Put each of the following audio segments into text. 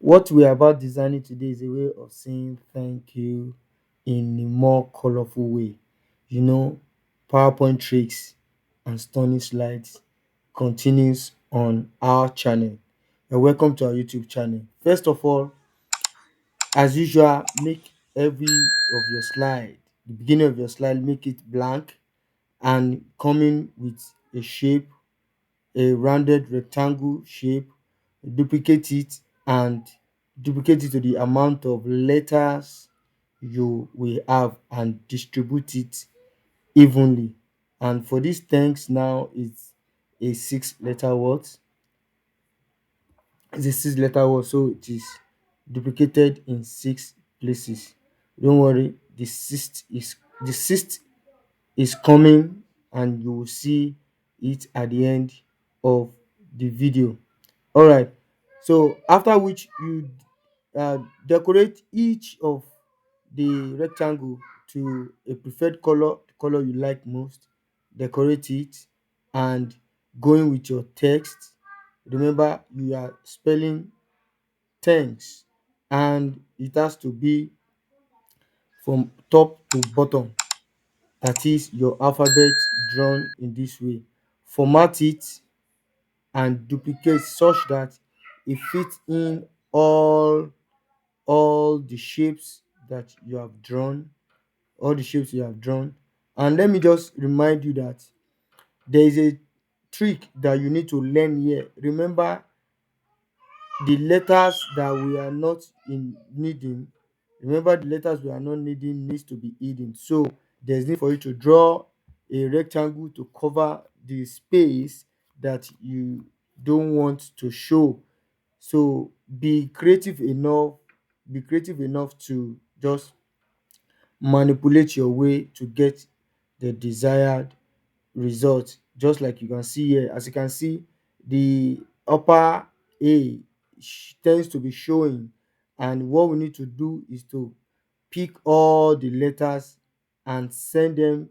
What we are about designing today is a way of saying thank you in a more colorful way. You know, PowerPoint tricks and stunning slides continues on our channel. And welcome to our YouTube channel. First of all, as usual, make every of your slide, the beginning of your slide, make it blank and coming with a shape, a rounded rectangle shape, duplicate it and duplicate it to the amount of letters you will have and distribute it evenly. And for this thanks now it's a six-letter word. It's a six-letter word, so it is duplicated in six places. Don't worry, the sixth is coming and you will see it at the end of the video. All right, so after which you decorate each of the rectangle to a preferred color, the color you like most, decorate it and going with your text. Remember, you are spelling thanks and it has to be from top to bottom. That is your alphabet drawn in this way. Format it and duplicate such that it fits in all the shapes that you have drawn, all the shapes you have drawn. And let me just remind you that there is a trick that you need to learn here. Remember, the letters that we are not in needing, remember the letters we are not needing needs to be hidden. So there's need for you to draw a rectangle to cover the space that you don't want to show. So be creative enough to just manipulate your way to get the desired result. Just like you can see here, as you can see, the upper A tends to be showing, and what we need to do is to pick all the letters and send them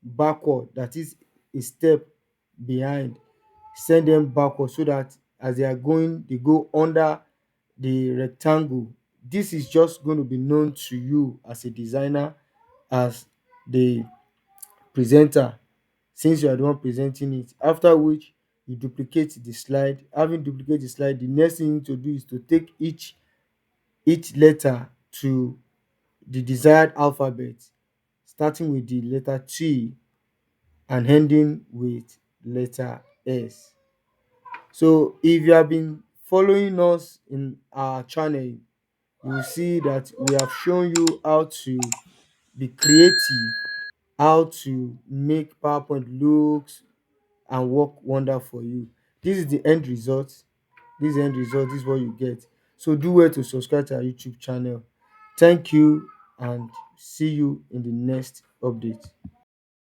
backward, that is a step behind, send them backward so that as they are going they go under the rectangle. This is just going to be known to you as a designer, as the presenter, since you are the one presenting it. After which you duplicate the slide. Having duplicate the slide, the next thing you need to do is to take each letter to the desired alphabet, starting with the letter T and ending with letter S. So if you have been following us in our channel, you will see that we have shown you how to be creative, how to make PowerPoint looks and work wonder for you. This is the end result. This is the end result. This is what you get. So do well to subscribe to our YouTube channel. Thank you and see you in the next update.